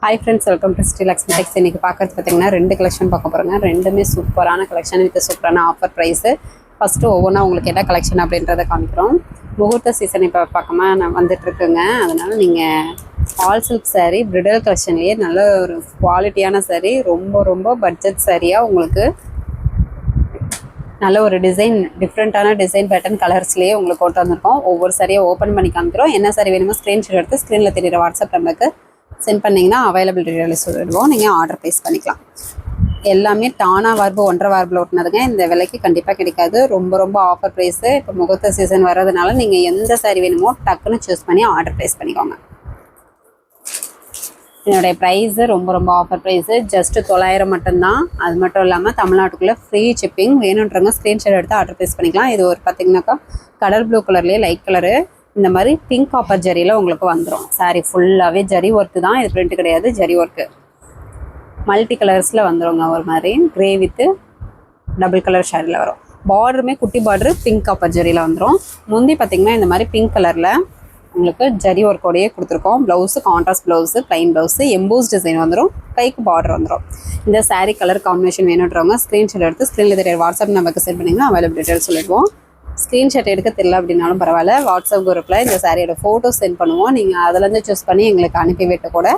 Hi friends, welcome to Steel Lakshmi Textiles. இன்னைக்கு பார்க்கறது பார்த்தீங்கன்னா ரெண்டு கலெக்ஷன் பார்க்க போறோங்க. ரெண்டுமே சூப்பரான கலெக்ஷன் வித் சூப்பரான ஆஃபர் பிரைஸ். ஃபர்ஸ்ட் ஒவ்வொன்றா உங்களுக்கு என்ன கலெக்ஷன் அப்படின்றத காமிக்கிறோம். முகூர்த்த சீசன் இப்போ பார்க்கமா நான் வந்துட்டு இருக்குங்க. அதனால நீங்கள் ஆல் சில்க் saree பிரிடல் கலெக்ஷன்லேயே நல்ல ஒரு குவாலிட்டியான saree, ரொம்ப பட்ஜெட் சாரியாக உங்களுக்கு நல்ல ஒரு டிசைன் டிஃப்ரெண்ட்டான டிசைன் பேட்டர்ன் கலர்ஸ்லேயே உங்களுக்கு கொண்டு வந்திருக்கோம். ஒவ்வொரு சாரியாக ஓப்பன் பண்ணி காமிக்கிறோம். என்ன சாரி வேணுமோ ஸ்க்ரீன்ஷாட் எடுத்து ஸ்க்ரீனில் தெரியுற வாட்ஸ்அப் நம்பருக்கு சென்ட் பண்ணிங்கன்னா அவைலபிள் டீட்டெயில்ஸ் சொல்லிடுவோம். நீங்கள் ஆர்டர் ப்ளேஸ் பண்ணிக்கலாம். எல்லாமே டானா வார்பு 1.5 வார்பில் ஓட்டினதுங்க. இந்த விலைக்கு கண்டிப்பாக கிடைக்காது. ரொம்ப ஆஃபர் ப்ரைஸு. இப்போ முகூர்த்த சீசன் வர்றதுனால நீங்கள் எந்த சாரி வேணுமோ டக்குன்னு சூஸ் பண்ணி ஆர்டர் ப்ளேஸ் பண்ணிக்கோங்க. என்னுடைய ப்ரைஸு ரொம்ப ஆஃபர் ப்ரைஸு. ஜஸ்ட்டு 900 மட்டும்தான். அது மட்டும் இல்லாமல் தமிழ்நாட்டுக்குள்ளே ஃப்ரீ ஷிப்பிங். வேணுன்றவங்க ஸ்க்ரீன்ஷாட் எடுத்து ஆர்டர் ப்ளேஸ் பண்ணிக்கலாம். இது ஒரு பார்த்திங்கனாக்கா கடல் ப்ளூ கலர்லேயே லைட் கலரு, இந்த மாதிரி பிங்க் காப்பர் ஜரியில் உங்களுக்கு வந்துடும். சாரீ ஃபுல்லாகவே ஜரி ஒர்க்கு தான். இது பிரிண்ட் கிடையாது, ஜரி ஒர்க்கு. மல்டி கலர்ஸில் வந்துடுங்க. ஒரு மாதிரி க்ரே வித்து டபுள் கலர் ஷேடில் வரும். பார்டருமே குட்டி பார்டரு பிங்க் காப்பர் ஜரியில் வந்துடும். முந்தி பார்த்திங்கன்னா இந்த மாதிரி பிங்க் கலரில் உங்களுக்கு ஜரி ஒர்க்கோடையே கொடுத்துருக்கோம். Blouse contrast blouse, plain blouse, EMBOSS design வந்துடும். கைக்கு பார்டர் வந்துடும். இந்த சாரீ கலர் காம்பினேஷன் வேணுன்றவங்க ஸ்க்ரீன்ஷாட் எடுத்து ஸ்க்ரீனில் தெரிய வாட்ஸ்அப் நம்பருக்கு சென்ட் பண்ணிங்கன்னா அவைலபிள் டீட்டெயில் சொல்லிடுவோம். ஸ்க்ரீன்ஷாட் எடுக்க தெரியல அப்படின்னாலும் பரவாயில்ல, வாட்ஸ்அப் குரூப்பில் இந்த சாரியோட ஃபோட்டோஸ் சென்ட் பண்ணுவோம். நீங்கள் அதிலேருந்து சூஸ் பண்ணி எங்களுக்கு அனுப்பி விட்டு கூட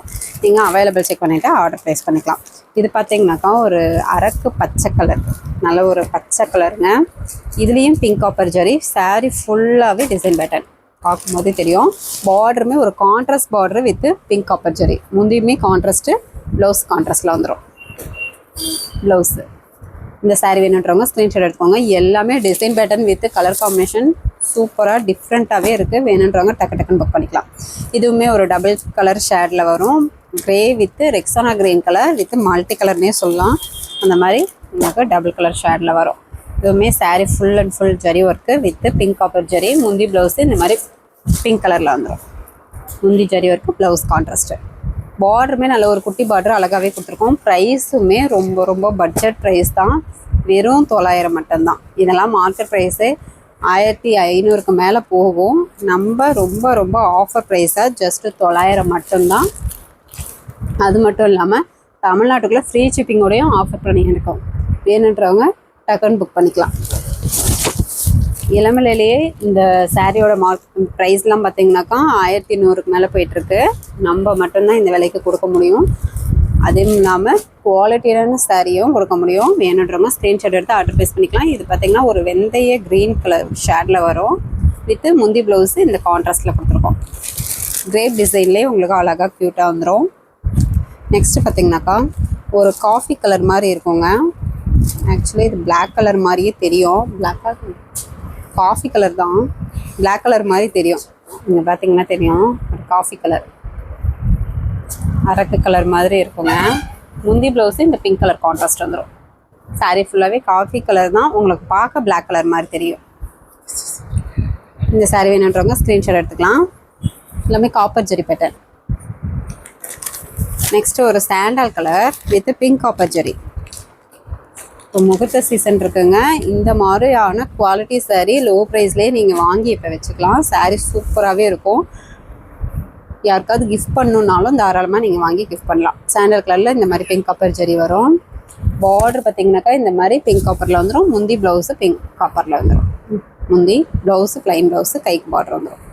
நீங்கள் அவைலபிள் செக் பண்ணிவிட்டு ஆர்டர் ப்ளேஸ் பண்ணிக்கலாம். இது பார்த்தீங்கன்னாக்கா ஒரு அரக்கு பச்சை கலர், நல்ல ஒரு பச்சை கலருங்க. இதுலேயும் பிங்க் காப்பர் ஜரி. சாரீ ஃபுல்லாகவே டிசைன் பேட்டர்ன் பார்க்கும்போதே தெரியும். பார்டருமே ஒரு contrast border with pink copper zari. முந்தியுமே கான்ட்ராஸ்ட்டு, ப்ளவுஸ் கான்ட்ராஸ்ட்டில் வந்துடும். ப்ளவுஸு இந்த சாரீ வேணுன்றவங்க ஸ்க்ரீன்ஷாட் எடுத்துக்கோங்க. எல்லாமே design pattern with colour combination சூப்பராக டிஃப்ரெண்ட்டாகவே இருக்குது. வேணுன்றவங்க டக்குன்னு புக் பண்ணிக்கலாம். இதுவுமே ஒரு டபுள் கலர் ஷேடில் வரும். க்ரே வித்து ரெக்ஸானா க்ரீன் கலர் வித் மல்டி கலர்னே சொல்லலாம். அந்த மாதிரி உங்களுக்கு டபுள் கலர் ஷேடில் வரும். இதுவுமே sari full and full zari work with pink copper zari. முந்தி ப்ளவுஸு இந்த மாதிரி பிங்க் கலரில் வந்துடும். முந்தி ஜரி ஒர்க்கு, ப்ளவுஸ் கான்ட்ராஸ்ட்டு. பார்டருமே நல்ல ஒரு குட்டி பார்டர் அழகாகவே கொடுத்துருக்கோம். ப்ரைஸுமே ரொம்ப பட்ஜெட் ப்ரைஸ் தான். வெறும் 900 மட்டும்தான். இதெல்லாம் மார்க்கெட் ப்ரைஸு 1500க்கு மேலே போகும். நம்ம ரொம்ப ஆஃபர் ப்ரைஸாக ஜஸ்ட்டு 900 மட்டும்தான். அது மட்டும் இல்லாமல் தமிழ்நாட்டுக்குள்ளே ஃப்ரீ ஷிப்பிங்கோடையும் ஆஃபர் பண்ணி இருக்கோம். வேணுன்றவங்க டக்குன்னு புக் பண்ணிக்கலாம். இளமலையிலேயே இந்த சாரியோட ப்ரைஸ்லாம் பார்த்தீங்கன்னாக்கா 1100க்கு மேலே போயிட்டுருக்கு. நம்ம மட்டும்தான் இந்த விலைக்கு கொடுக்க முடியும். அதுவும் இல்லாமல் குவாலிட்டியான சாரியும் கொடுக்க முடியும். வேணுன்றவங்க ஸ்க்ரீன்ஷாட் எடுத்து ஆர்டர் ப்ளேஸ் பண்ணிக்கலாம். இது பார்த்திங்கன்னா ஒரு வெந்தய க்ரீன் கலர் ஷேடில் வரும். வித்து முந்தி ப்ளவுஸு இந்த கான்ட்ராஸ்ட்டில் கொடுத்துருக்கோம். கிரேப் டிசைன்லேயே உங்களுக்கு அழகாக க்யூட்டாக வந்துடும். நெக்ஸ்ட்டு பார்த்திங்கனாக்கா ஒரு காஃபி கலர் மாதிரி இருக்குங்க. ஆக்சுவலி இது பிளாக் கலர் மாதிரியே தெரியும். காஃபி கலர் தான், பிளாக் கலர் மாதிரி தெரியும். இங்கே பார்த்தீங்கன்னா தெரியும், காஃபி கலர் அரக்கு கலர் மாதிரி இருக்குங்க. முந்தி ப்ளவுஸு இந்த பிங்க் கலர் கான்ட்ராஸ்ட் வந்துடும். சாரீ ஃபுல்லாகவே காஃபி கலர் தான். உங்களுக்கு பார்க்க பிளாக் கலர் மாதிரி தெரியும். இந்த சாரீ வேணுன்றவங்க ஸ்க்ரீன்ஷாட் எடுத்துக்கலாம். எல்லாமே காப்பர் ஜரி பேட்டர்ன். நெக்ஸ்ட்டு ஒரு sandal colour with pink copper zari. இப்போ முகூர்த்த சீசன் இருக்குங்க. இந்த மாதிரியான குவாலிட்டி சாரீ லோ ப்ரைஸ்லேயே நீங்கள் வாங்கி இப்போ வச்சுக்கலாம். சாரீ சூப்பராகவே இருக்கும். யாருக்காவது கிஃப்ட் பண்ணணுன்னாலும் தாராளமாக நீங்கள் வாங்கி கிஃப்ட் பண்ணலாம். சாண்டல் கலரில் இந்த மாதிரி பிங்க் காப்பர் ஜரி வரும். பார்டர் பார்த்தீங்கன்னாக்கா இந்த மாதிரி பிங்க் காப்பரில் வந்துடும். முந்தி ப்ளவுஸு பிங்க் காப்பரில் வந்துடும். முந்தி ப்ளவுஸு ப்ளைன் ப்ளவுஸு, கைக்கு பார்டர் வந்துடும்.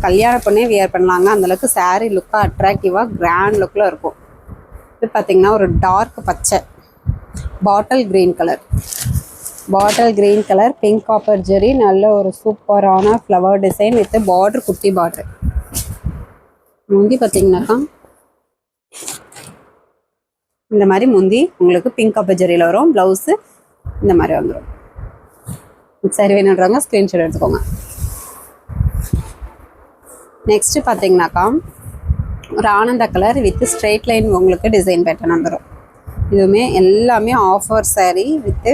கல்யாண பொண்ணே வியர் பண்ணலாங்க. அந்தளவுக்கு சாரீ லுக்காக அட்ராக்டிவாக கிராண்ட் லுக்கில் இருக்கும். இது பார்த்திங்கன்னா ஒரு டார்க் பச்சை bottle green colour pink copper zari. நல்ல ஒரு சூப்பரான ஃப்ளவர் டிசைன் வித் பார்டர், குட்டி பார்டர். முந்தி பார்த்தீங்கன்னாக்கா இந்த மாதிரி முந்தி உங்களுக்கு பிங்க் காப்பர் ஜெரியில் வரும். ப்ளவுஸு இந்த மாதிரி வந்துடும். சரி வேணுன்றவங்க ஸ்க்ரீன்ஷாட் எடுத்துக்கோங்க. நெக்ஸ்ட்டு பார்த்தீங்கன்னாக்கா ஒரு ஆனந்த கலர் வித் ஸ்ட்ரெயிட் லைன் உங்களுக்கு டிசைன் பேட்டர்ன் வந்துடும். இதுவுமே எல்லாமே ஆஃபர் சாரீ வித்து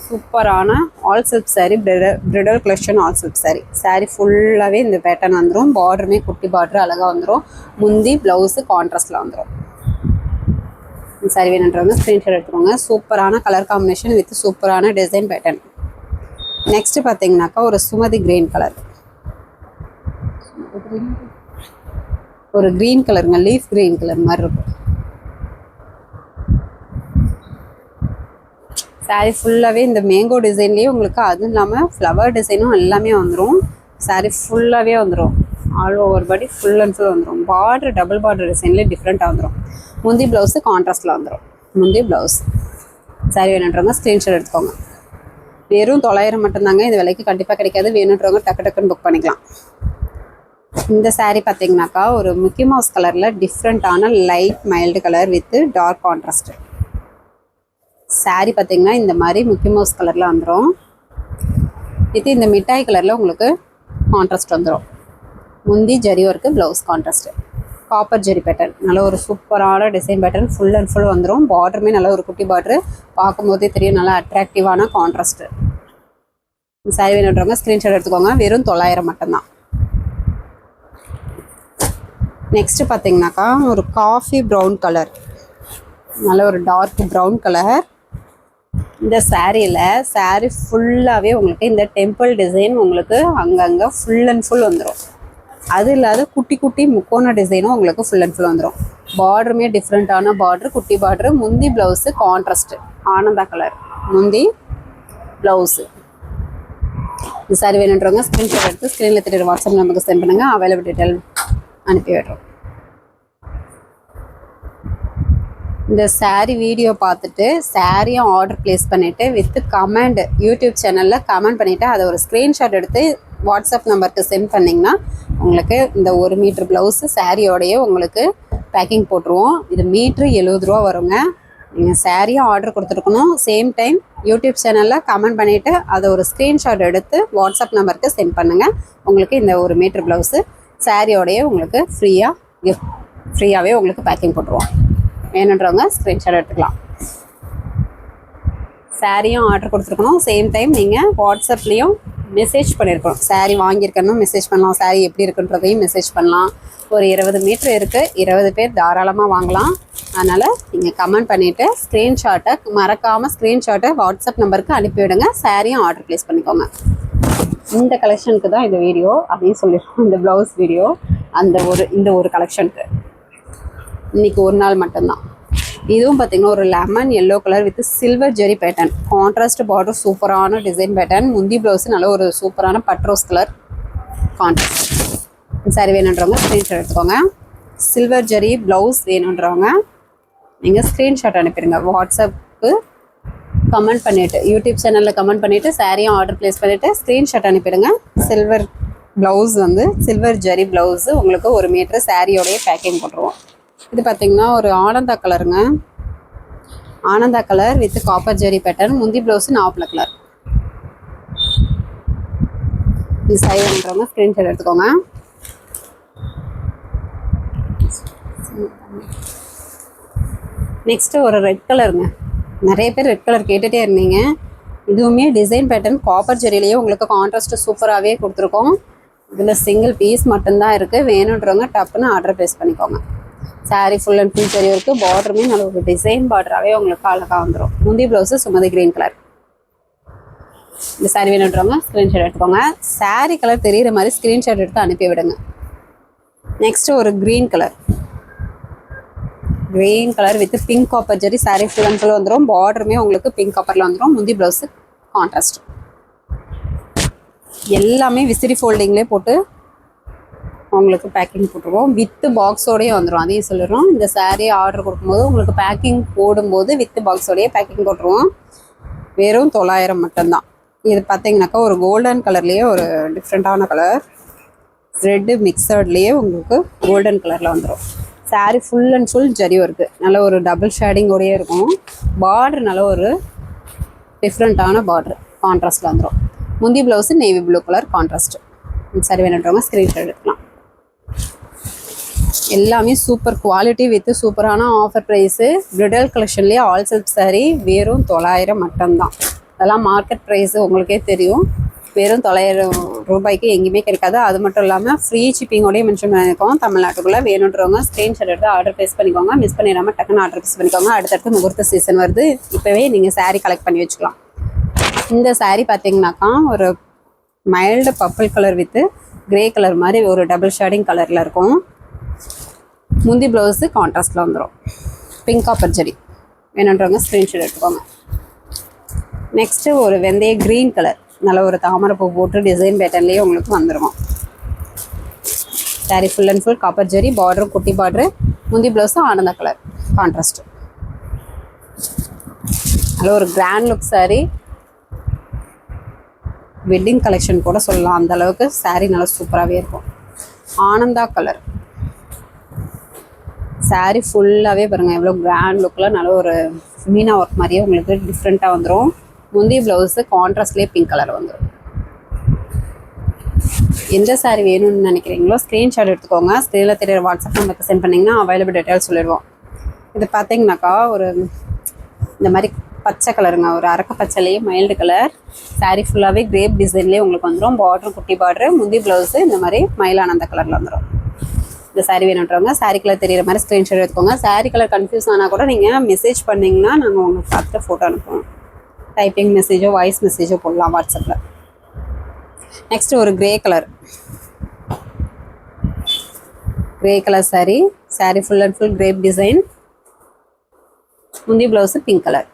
சூப்பரான all silk sari, bridal collection all silk sari. Sari ஃபுல்லாகவே இந்த பேட்டர்ன் வந்துடும். பார்டருமே குட்டி பார்டர் அழகாக வந்துடும். முந்தி ப்ளவுஸு கான்ட்ராஸ்டில் வந்துடும். இந்த சாரீ வேணுன்றவங்க ஸ்க்ரீன்ஷாட் எடுத்துக்கோங்க. சூப்பரான கலர் காம்பினேஷன் வித் சூப்பரான டிசைன் பேட்டர்ன். நெக்ஸ்ட்டு பார்த்தீங்கன்னாக்கா ஒரு சுமதி க்ரீன் கலர். ஒரு க்ரீன் கலருங்க, லீஃப் க்ரீன் கலர் மாதிரி இருக்கும். சாரீ ஃபுல்லாகவே இந்த மேங்கோ டிசைன்லேயே உங்களுக்கு, அதுவும் இல்லாமல் ஃப்ளவர் டிசைனும் எல்லாமே வந்துடும். சாரீ ஃபுல்லாகவே வந்துடும். All over body full and full வந்துடும். பார்டர் டபுள் பார்டர் டிசைன்லேயே டிஃப்ரெண்ட்டாக வந்துடும். முந்தி ப்ளவுஸு கான்ட்ராஸ்ட்டில் வந்துடும். முந்தி ப்ளவுஸ். சாரீ வேணுன்றவங்க ஸ்க்ரீன்ஷாட் எடுத்துக்கோங்க. வெறும் 900 மட்டும்தாங்க. இந்த விலைக்கு கண்டிப்பாக கிடைக்காது. வேணுன்றவங்க டக்கு டக்குன்னு புக் பண்ணிக்கலாம். இந்த சாரீ பார்த்தீங்கன்னாக்கா ஒரு மிக்கி மவுஸ் கலரில் டிஃப்ரெண்ட்டான light mild colour with dark contrast. Sari பார்த்தீங்கன்னா இந்த மாதிரி மிக்கி மவுஸ் கலரில் வந்துடும். இது இந்த மிட்டாய் கலரில் உங்களுக்கு கான்ட்ராஸ்ட் வந்துடும். முந்தி zari work, blouse contrast. Copper zari pattern, நல்ல ஒரு சூப்பரான design pattern. Full and full வந்துடும். பார்டருமே நல்ல ஒரு குட்டி பார்டரு, பார்க்கும்போதே தெரியும் நல்லா அட்ராக்டிவான கான்ட்ராஸ்ட்டு. இந்த சாரீ வேணுன்றவங்க ஸ்க்ரீன்ஷாட் எடுத்துக்கோங்க. வெறும் 900 மட்டும்தான். நெக்ஸ்ட்டு பார்த்தீங்கன்னாக்கா ஒரு காஃபி ப்ரௌன் கலர், நல்ல ஒரு டார்க் ப்ரௌன் கலர். இந்த சாரியில் சாரீ ஃபுல்லாகவே உங்களுக்கு இந்த டெம்பிள் டிசைன் உங்களுக்கு அங்கங்கே ஃபுல் அண்ட் ஃபுல் வந்துடும். அது இல்லாத குட்டி குட்டி முக்கோண டிசைனும் உங்களுக்கு ஃபுல் அண்ட் ஃபுல் வந்துடும். பார்டருமே டிஃப்ரெண்ட்டான பார்டரு, குட்டி பார்டரு. முந்தி ப்ளவுஸு கான்ட்ராஸ்ட்டு ஆனந்தா கலர் முந்தி ப்ளவுஸு. இந்த சாரி வேணுன்றவங்க ஸ்க்ரீன்ஷாட் எடுத்து ஸ்க்ரீனில் தெரியுற வாட்ஸ்அப் நம்பருக்கு சென்ட் பண்ணுங்கள். அவைலபிள் டீட்டெயில் அனுப்பி விடுறோம். இந்த சாரீ வீடியோ பார்த்துட்டு சாரியும் ஆர்டர் ப்ளேஸ் பண்ணிவிட்டு வித் கமெண்ட் யூடியூப் சேனலில் கமெண்ட் பண்ணிவிட்டு அதை ஒரு ஸ்க்ரீன்ஷாட் எடுத்து வாட்ஸ்அப் நம்பருக்கு சென்ட் பண்ணிங்கன்னா உங்களுக்கு இந்த 1 மீட்ரு ப்ளவுஸு சாரியோடையே உங்களுக்கு பேக்கிங் போட்டுருவோம். இது மீட்ரு 70 ரூபா வருங்க. நீங்கள் சாரியும் ஆர்டர் கொடுத்துருக்கணும். சேம் டைம் யூடியூப் சேனலில் கமெண்ட் பண்ணிவிட்டு அதை ஒரு ஸ்க்ரீன்ஷாட் எடுத்து வாட்ஸ்அப் நம்பருக்கு சென்ட் பண்ணுங்கள். உங்களுக்கு இந்த 1 மீட்ரு ப்ளவுஸு சாரியோடையே உங்களுக்கு ஃப்ரீயாகவே உங்களுக்கு பேக்கிங் போட்டுருவோம். வேணுன்றவங்க ஸ்க்ரீன்ஷாட் எடுத்துக்கலாம். சாரியும் ஆர்டர் கொடுத்துருக்கணும். சேம் டைம் நீங்கள் வாட்ஸ்அப்லேயும் மெசேஜ் பண்ணியிருக்கணும். சாரீ வாங்கியிருக்கணும் மெசேஜ் பண்ணலாம். சாரீ எப்படி இருக்குன்றதையும் மெசேஜ் பண்ணலாம். ஒரு 20 மீட்ரு இருக்குது. 20 பேர் தாராளமாக வாங்கலாம். அதனால் நீங்கள் கமெண்ட் பண்ணிவிட்டு ஸ்க்ரீன்ஷாட்டை மறக்காமல் ஸ்க்ரீன்ஷாட்டை வாட்ஸ்அப் நம்பருக்கு அனுப்பிவிடுங்க. சாரியும் ஆர்டர் ப்ளேஸ் பண்ணிக்கோங்க. இந்த கலெக்ஷனுக்கு தான் இந்த வீடியோ அப்படின்னு சொல்லியிருக்கோம். இந்த ப்ளவுஸ் வீடியோ இந்த ஒரு கலெக்ஷனுக்கு இன்றைக்கி ஒரு நாள் மட்டும்தான். இதுவும் பார்த்திங்கன்னா ஒரு lemon yellow colour with silver zari pattern, contrast border, சூப்பரான டிசைன் பேட்டர்ன். முந்தி ப்ளவுஸ் நல்ல ஒரு சூப்பரான பட்ரோஸ் கலர் கான்ட்ராஸ்ட். சாரி வேணுன்றவங்க ஸ்க்ரீன்ஷாட் எடுத்துக்கோங்க. சில்வர் ஜெரி ப்ளவுஸ் வேணுன்றவங்க நீங்கள் ஸ்க்ரீன்ஷாட் அனுப்பிடுங்க. வாட்ஸ்அப்புக்கு கமெண்ட் பண்ணிவிட்டு யூடியூப் சேனலில் கமெண்ட் பண்ணிவிட்டு சாரியும் ஆர்டர் ப்ளேஸ் பண்ணிவிட்டு ஸ்க்ரீன்ஷாட் அனுப்பிடுங்க. Silver blouse silver zari blouse உங்களுக்கு 1 மீட்ரு சாரியோடைய பேக்கிங் போட்டுருவோம். இது பார்த்திங்கன்னா ஒரு ஆனந்தா கலருங்க. ஆனந்தா colour with copper zari pattern. முந்தி ப்ளவுஸு நாவப்பழ கலர். இது சைவன்றவங்க ஸ்க்ரீன்ஷாட் எடுத்துக்கோங்க. நெக்ஸ்ட்டு ஒரு ரெட் கலருங்க. நிறைய பேர் ரெட் கலர் கேட்டுகிட்டே இருந்தீங்க. இதுவுமே டிசைன் பேட்டர்ன் காப்பர் ஜெரிலேயே உங்களுக்கு கான்ட்ராஸ்ட்டு சூப்பராகவே கொடுத்துருக்கோம். இதில் சிங்கிள் பீஸ் மட்டும்தான் இருக்குது. வேணுன்றவங்க டப்புன்னு ஆர்டர் ப்ளேஸ் பண்ணிக்கோங்க. சாரீ ஃபுல் அண்ட் ஃபுல் ஜெரி இருக்குது. பார்டருமே நல்ல ஒரு டிசைன் பார்டராகவே உங்களுக்கு அழகாக வந்துடும். முந்தி ப்ளவுஸு சுமதி க்ரீன் கலர். இந்த சாரீ வேணுன்றவங்க ஸ்க்ரீன்ஷாட் எடுத்துக்கோங்க. சாரீ கலர் தெரிகிற மாதிரி ஸ்க்ரீன்ஷாட் எடுத்து அனுப்பி விடுங்க. நெக்ஸ்ட்டு ஒரு green colour with pink copper zari. Sari full and full வந்துடும். பார்டருமே உங்களுக்கு பிங்க் காப்பரில் வந்துடும். முந்தி ப்ளவுஸு கான்ட்ராஸ்ட். எல்லாமே விசிறி ஃபோல்டிங்லேயே போட்டு உங்களுக்கு பேக்கிங் போட்டுருவோம். வித்து பாக்ஸோடையே வந்துடும். அதையும் சொல்லிடுறோம். இந்த சாரீ ஆர்டர் கொடுக்கும்போது உங்களுக்கு பேக்கிங் போடும்போது வித்து பாக்ஸோடையே பேக்கிங் போட்டுருவோம். வெறும் 900 மட்டும்தான். இது பார்த்தீங்கன்னாக்கா ஒரு கோல்டன் கலர்லேயே ஒரு டிஃப்ரெண்ட்டான கலர், ரெட்டு மிக்சர்ட்லேயே உங்களுக்கு கோல்டன் கலரில் வந்துடும். Sari full and full zari work, நல்ல ஒரு டபுள் ஷேடிங்கோடையே இருக்கும். பார்டர் நல்ல ஒரு டிஃப்ரெண்ட்டான பார்டர் கான்ட்ராஸ்ட்டில் வந்துடும். முந்தி blouse navy blue colour contrast. Sari வேணுன்றவங்க ஸ்க்ரீன்ஷாட் எடுக்கலாம். எல்லாமே சூப்பர் குவாலிட்டி வித் சூப்பரான ஆஃபர் ப்ரைஸு. பிரிடல் கலெக்ஷன்லேயே ஆல் செல்ஃப் சாரீ வெறும் 900 மட்டும்தான். அதெல்லாம் மார்க்கெட் ப்ரைஸு உங்களுக்கே தெரியும். வெறும் 900 ரூபாய்க்கு எங்கேயுமே கிடைக்காது. அது மட்டும் இல்லாமல் ஃப்ரீ ஷிப்பிங்கோடய மென்ஷன் பண்ணியிருக்கோம். தமிழ்நாட்டுக்குள்ளே வேணுன்றவங்க ஸ்க்ரீன்ஷாட் எடுத்து ஆர்டர் ப்ளேஸ் பண்ணிக்கோங்க. மிஸ் பண்ணிடாமல் டக்குன்னு ஆர்டர் ப்ளேஸ் பண்ணிக்கோங்க. அடுத்தடுத்து முகூர்த்த சீசன் வருது. இப்போவே நீங்கள் சாரீ கலெக்ட் பண்ணி வச்சுக்கலாம். இந்த சாரீ பார்த்தீங்கன்னாக்கா ஒரு mild purple colour with grey colour மாதிரி ஒரு டபுள் ஷேடிங் கலரில் இருக்கும். முந்தி ப்ளவுஸு கான்ட்ராஸ்டில் வந்துடும். பிங்க் காப்பர் ஜரி வேணுன்றவங்க ஸ்க்ரீன்ஷாட் எடுத்துக்கோங்க. நெக்ஸ்ட்டு ஒரு வெந்தய க்ரீன் கலர், நல்ல ஒரு தாமரைப்பூ போட்டு டிசைன் பேட்டர்ன்லேயே உங்களுக்கு வந்துடும். Sari full and full copper zari, பார்டரும் குட்டி பார்டரு, முந்தி ப்ளவுஸும் ஆனந்த கலர் கான்ட்ராஸ்ட்டு. நல்ல ஒரு grand look sari, wedding collection கூட சொல்லலாம். அந்த அளவுக்கு சாரீ நல்லா சூப்பராகவே இருக்கும். ஆனந்தா கலர் சாரீ ஃபுல்லாகவே பாருங்கள் எவ்வளோ கிராண்ட் லுக்கில் நல்ல ஒரு மீனா ஒர்க் மாதிரியே உங்களுக்கு டிஃப்ரெண்ட்டாக வந்துடும். முந்தி ப்ளவுஸு கான்ட்ராஸ்ட்லேயே பிங்க் கலர் வந்துடும். எந்த சாரீ வேணும்னு நினைக்கிறீங்களோ ஸ்க்ரீன்ஷாட் எடுத்துக்கோங்க. ஸ்க்ரீனில் தெரியுற வாட்ஸ்அப் நம்பருக்கு சென்ட் பண்ணிங்கன்னா அவைலபிள் டீட்டெயில்ஸ் சொல்லிடுவோம். இது பார்த்தீங்கன்னாக்கா ஒரு இந்த மாதிரி பச்சை கலருங்க, ஒரு அரக்க பச்சைலேயே மைல்டு கலர். சாரீ ஃபுல்லாகவே கிரேப் டிசைன்லேயே உங்களுக்கு வந்துடும். பார்டர் குட்டி பார்டரு, முந்தி ப்ளவுஸு இந்த மாதிரி மயிலானந்த கலரில் வந்துடும். இந்த சாரீ வேணுன்றவங்க சாரீ கலர் தெரியிற மாதிரி ஸ்க்ரீன்ஷாட் எடுத்துக்கோங்க. சாரீ கலர் கன்ஃபியூஸ் ஆனால் கூட நீங்கள் மெசேஜ் பண்ணிங்கன்னா நாங்கள் உங்களுக்கு பார்த்துட்டு ஃபோட்டோ அனுப்புவோம். டைப்பிங் மெசேஜோ வாய்ஸ் மெசேஜோ போடலாம் வாட்ஸ்அப்பில். நெக்ஸ்ட் ஒரு grey colour, grey colour sari. Sari full and full crepe design, முந்தி ப்ளவுஸு பிங்க் கலர்.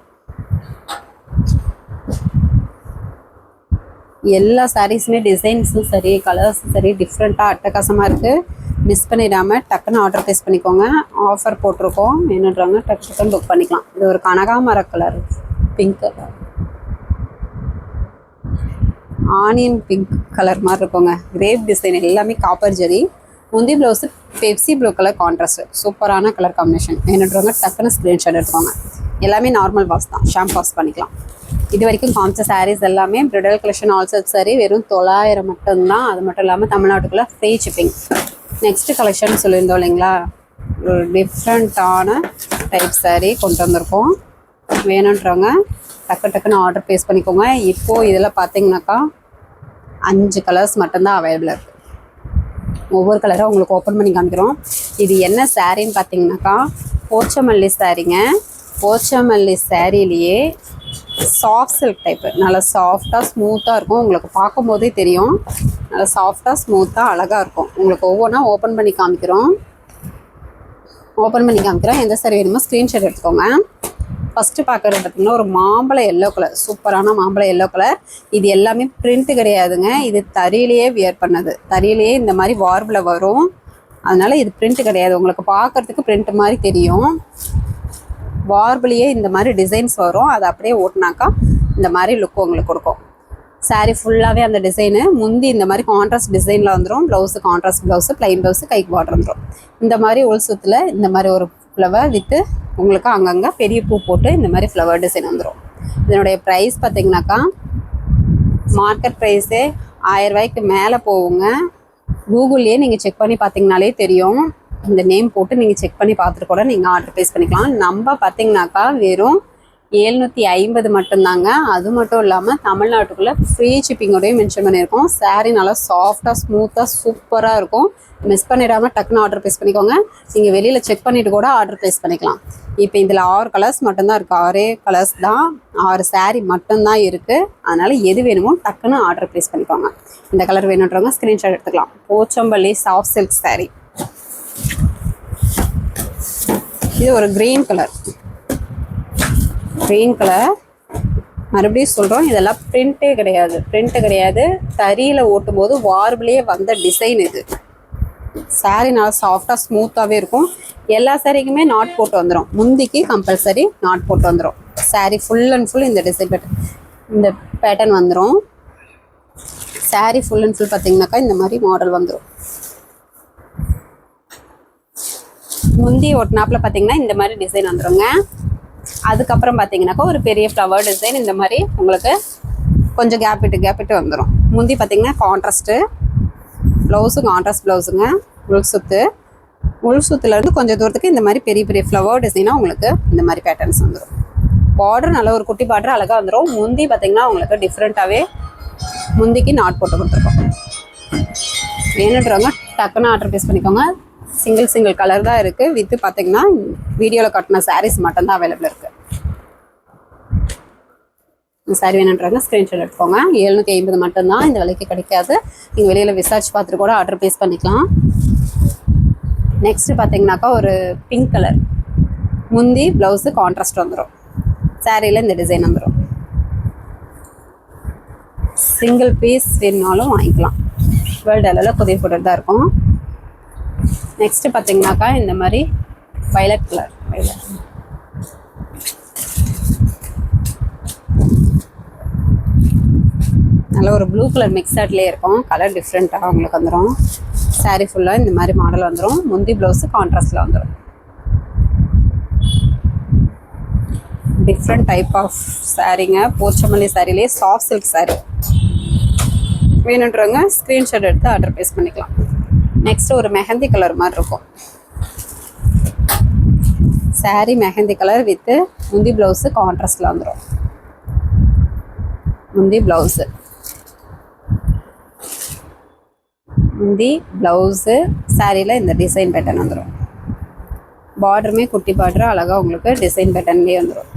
எல்லா சாரீஸுமே டிசைன்ஸும் சரி கலர்ஸும் சரி டிஃப்ரெண்ட்டாக அட்டகாசமாக இருக்குது. மிஸ் பண்ணிடாமல் டக்குன்னு ஆர்டர் ப்ளேஸ் பண்ணிக்கோங்க. ஆஃபர் போட்டிருக்கோம், வேணுன்றவங்க டக்குன்னு புக் பண்ணிக்கலாம். இது ஒரு கனகாமர colour, pink colour, onion pink colour மாதிரி இருக்குங்க. கிரேப் டிசைன் எல்லாமே காப்பர் ஜரி. முந்தி blouse Pepsi blue colour contrast, சூப்பரான கலர் காம்பினேஷன். வேணுன்றவங்க டக்குன்னு ஸ்க்ரீன்ஷாட் எடுத்துக்கோங்க. எல்லாமே நார்மல் வாஷ் தான், ஷாம்பு வாஷ் பண்ணிக்கலாம். இது வரைக்கும் காமிச்ச சாரீஸ் எல்லாமே bridal collection all set sari வெறும் 900 மட்டும்தான். அது மட்டும் இல்லாமல் தமிழ்நாட்டுக்குள்ளே ஃப்ரீ ஷிப்பிங். நெக்ஸ்ட்டு கலெக்ஷன் சொல்லியிருந்தோம் இல்லைங்களா, ஒரு டிஃப்ரெண்ட்டான டைப் சாரீ கொண்டு வந்திருக்கோம். வேணுன்றவங்க டக்குன்னு ஆர்டர் ப்ளேஸ் பண்ணிக்கோங்க. இப்போது இதில் பார்த்தீங்கன்னாக்கா 5 கலர்ஸ் மட்டும்தான் அவைலபிளாக இருக்குது. ஒவ்வொரு கலராக உங்களுக்கு ஓப்பன் பண்ணி காமிக்கிறோம். இது என்ன சாரின்னு பார்த்தீங்கன்னாக்கா போச்சமல்லி சாரீங்க. போச்சமல்லி சாரிலேயே சாஃப்ட் சில்க் டைப்பு, நல்லா சாஃப்டாக ஸ்மூத்தாக இருக்கும். உங்களுக்கு பார்க்கும்போதே தெரியும் நல்லா சாஃப்டாக ஸ்மூத்தாக அழகாக இருக்கும். உங்களுக்கு ஒவ்வொன்றா ஓப்பன் பண்ணி காமிக்கிறோம். எந்த சாரி வேணுமோ ஸ்க்ரீன்ஷாட் எடுத்துக்கோங்க. ஃபஸ்ட்டு பார்க்குறது பார்த்திங்கன்னா ஒரு மாம்பழ எல்லோ கலர், சூப்பரான மாம்பழ எல்லோ கலர். இது எல்லாமே பிரிண்ட்டு கிடையாதுங்க, இது தறியிலேயே வியர் பண்ணது. தறியிலேயே இந்த மாதிரி வார்பில் வரும், அதனால் இது பிரிண்ட்டு கிடையாது. உங்களுக்கு பார்க்குறதுக்கு பிரிண்ட் மாதிரி தெரியும். வார்பிலேயே இந்த மாதிரி டிசைன்ஸ் வரும், அதை அப்படியே ஓட்டினாக்கா இந்த மாதிரி லுக் உங்களுக்கு கொடுக்கும். சாரீ ஃபுல்லாகவே அந்த டிசைனு. முந்தி இந்த மாதிரி கான்ட்ராஸ்ட் டிசைனில் வந்துடும். Blouse contrast blouse, plain blouse, கைக்கு பார்டர் வந்துடும். இந்த மாதிரி உள் சுத்தில் இந்த மாதிரி ஒரு ஃப்ளவர் வித்து உங்களுக்கு அங்கங்கே பெரிய பூ போட்டு இந்த மாதிரி ஃப்ளவர் டிசைன் வந்துடும். இதனுடைய ப்ரைஸ் பார்த்திங்கனாக்கா மார்க்கெட் ப்ரைஸே 1000 ரூபாய்க்கு மேலே போகுங்க. கூகுள்லேயே நீங்கள் செக் பண்ணி பார்த்தீங்கனாலே தெரியும். இந்த நேம் போட்டு நீங்கள் செக் பண்ணி பார்த்துட்டு கூட நீங்கள் ஆர்டர் ப்ளேஸ் பண்ணிக்கலாம். நம்ம பார்த்தீங்கன்னாக்கா வெறும் 750 மட்டும்தாங்க. அது மட்டும் இல்லாமல் தமிழ்நாட்டுக்குள்ளே ஃப்ரீ ஷிப்பிங்கோடையும் மென்ஷன் பண்ணியிருக்கோம். சாரீ நல்லா சாஃப்டாக ஸ்மூத்தாக சூப்பராக இருக்கும். மிஸ் பண்ணிடாமல் டக்குன்னு ஆர்டர் ப்ளேஸ் பண்ணிக்கோங்க. நீங்கள் வெளியில் செக் பண்ணிவிட்டு கூட ஆர்டர் ப்ளேஸ் பண்ணிக்கலாம். இப்போ இதில் 6 கலர்ஸ் மட்டும்தான் இருக்குது. 6 கலர்ஸ் தான், 6 சாரீ மட்டும்தான் இருக்குது. அதனால் எது வேணுமோ டக்குன்னு ஆர்டர் ப்ளேஸ் பண்ணிக்கோங்க. இந்த கலர் வேணுன்றவங்க ஸ்க்ரீன்ஷாட் எடுத்துக்கலாம். Pochampalli soft silk sari. இது ஒரு க்ரீன் கலர், மறுபடியும் சொல்கிறோம், இதெல்லாம் பிரிண்ட்டே கிடையாது. தறியில் ஓட்டும் போது வார்பிலேயே வந்த டிசைன் இது. சாரீ நல்லா சாஃப்டாக ஸ்மூத்தாகவே இருக்கும். எல்லா சாரீக்குமே நாட் போட்டு வந்துடும். முந்திக்கு கம்பல்சரி நாட் போட்டு வந்துடும். சாரீ ஃபுல் அண்ட் ஃபுல் இந்த டிசைன் பேட்டர்ன் வந்துடும். சாரீ ஃபுல் அண்ட் ஃபுல் பார்த்தீங்கன்னாக்கா இந்த மாதிரி மாடல் வந்துடும். முந்தி ஒட்டினாப்பில் பார்த்தீங்கன்னா இந்த மாதிரி டிசைன் வந்துடுங்க. அதுக்கப்புறம் பார்த்தீங்கன்னாக்கா ஒரு பெரிய ஃப்ளவர் டிசைன் இந்த மாதிரி உங்களுக்கு கொஞ்சம் கேப் விட்டு வந்துடும். முந்தி பார்த்தீங்கன்னா கான்ட்ராஸ்ட்டு ப்ளவுஸு, கான்ட்ராஸ்ட் ப்ளவுஸுங்க. உள் சுத்துலேருந்து கொஞ்சம் தூரத்துக்கு இந்த மாதிரி பெரிய பெரிய ஃப்ளவர் டிசைனாக உங்களுக்கு இந்த மாதிரி பேட்டர்ன்ஸ் வந்துடும். பார்டர் நல்ல ஒரு குட்டி பார்டர் அழகாக வந்துடும். முந்தி பார்த்தீங்கன்னா உங்களுக்கு டிஃப்ரெண்ட்டாகவே முந்திக்கு நாட் போட்டு கொடுத்துருக்கோம். வேணுன்றவங்க டக்குன்னு ஆர்டர் ப்ளேஸ் பண்ணிக்கோங்க. சிங்கிள் கலர் தான் இருக்குது. வித்து பார்த்தீங்கன்னா வீடியோவில் கட்டின சாரீஸ் மட்டும்தான் அவைலபிள் இருக்குது. இந்த சாரீ வேணுன்றவங்க ஸ்க்ரீன்ஷாட் எடுத்துக்கோங்க. 750 மட்டும்தான், இந்த விலைக்கு கிடைக்காது. நீங்கள் வெளியில் விசாரிச்சு பார்த்துட்டு கூட ஆர்டர் ப்ளேஸ் பண்ணிக்கலாம். நெக்ஸ்ட் பார்த்தீங்கன்னாக்கா ஒரு பிங்க் கலர் முந்தி ப்ளவுஸு கான்ட்ராஸ்ட் வந்துடும். சாரியில் இந்த டிசைன் வந்துடும். சிங்கிள் பீஸ் வேணுனாலும் வாங்கிக்கலாம். வேர்ல்டு அளவில் புதிய போட்டு தான் இருக்கும். நெக்ஸ்ட்டு பார்த்தீங்கன்னாக்கா இந்த மாதிரி வயலட் கலர். நல்ல ஒரு ப்ளூ கலர் மிக்சட்லேயே இருக்கும். கலர் டிஃப்ரெண்ட்டாக உங்களுக்கு வந்துடும். சாரீ ஃபுல்லாக இந்த மாதிரி மாடல் வந்துடும். முந்தி ப்ளவுஸு கான்ட்ராஸ்டில் வந்துடும். டிஃப்ரெண்ட் டைப் ஆஃப் சாரீங்க. போச்சமல்லி சாரிலேயே சாஃப்ட் சில்க் சாரீ வேணுன்றவங்க ஸ்க்ரீன்ஷாட் எடுத்து ஆர்டர் ப்ளேஸ் பண்ணிக்கலாம். நெக்ஸ்ட் ஒரு மெஹந்தி கலர் மாதிரி இருக்கும். சாரீ மெஹந்தி கலர் வித்து முந்தி ப்ளவுஸு கான்ட்ராஸ்டில் வந்துடும். முந்தி ப்ளவுஸு சாரியில் இந்த டிசைன் பேட்டர்ன் வந்துடும். பார்டருமே குட்டி பார்டர் அழகாக உங்களுக்கு டிசைன் பேட்டர்ன்லேயே வந்துடும்.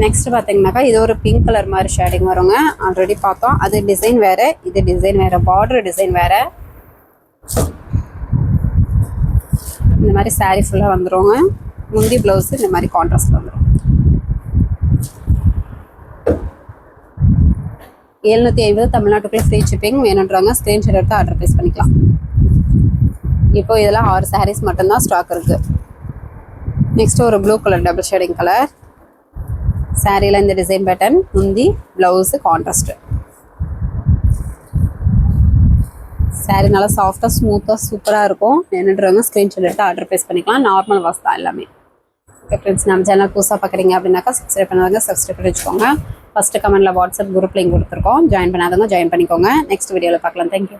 நெக்ஸ்ட் பார்த்தீங்கன்னாக்கா இது ஒரு பிங்க் கலர் மாதிரி ஷேடிங் வருங்க. ஆல்ரெடி பார்த்தோம். அது டிசைன் வேறு, இது டிசைன் வேறு, பார்டர் டிசைன் வேறு. இந்த மாதிரி சாரீ ஃபுல்லாக வந்துடுங்க. முந்தி ப்ளவுஸு இந்த மாதிரி கான்ட்ராஸ்ட் வந்துடும். 750 தமிழ்நாட்டுக்குள்ளே ஃப்ரீ ஷிப்பிங். வேணுன்றவங்க ஸ்க்ரீன்ஷாட் எடுத்து ஆர்டர் ப்ளேஸ் பண்ணிக்கலாம். இப்போ இதெல்லாம் 6 சாரீஸ் மட்டும்தான் ஸ்டாக் இருக்குது. நெக்ஸ்ட் ஒரு blue colour double shading colour. சாரியில் இந்த டிசைன் பேட்டர்ன், முந்தி ப்ளவுஸு கான்ட்ராஸ்ட்டு. சாரீ நல்லா சாஃப்டாக ஸ்மூத்தாக சூப்பராக இருக்கும். வேணுன்றவங்க ஸ்க்ரீன்ஷாட் எடுத்து ஆர்டர் ப்ளேஸ் பண்ணிக்கலாம். நார்மல் வாஷ் தான் எல்லாமே. ஓகே ஃப்ரெண்ட்ஸ், நம்ம சேனல் புதுசாக பார்க்குறீங்க அப்படின்னாக்கா சப்ஸ்கிரைப் பண்ணாதவங்க சப்ஸ்கிரைப் பண்ணி வச்சுக்கோங்க. ஃபஸ்ட்டு கமெண்ட்டில் வாட்ஸ்அப் குரூப் லிங்க் கொடுத்துருக்கோம். ஜாயின் பண்ணாதவங்க ஜாயின் பண்ணிக்கோங்க. நெக்ஸ்ட் வீடியோவில் பார்க்கலாம். தேங்க்யூ.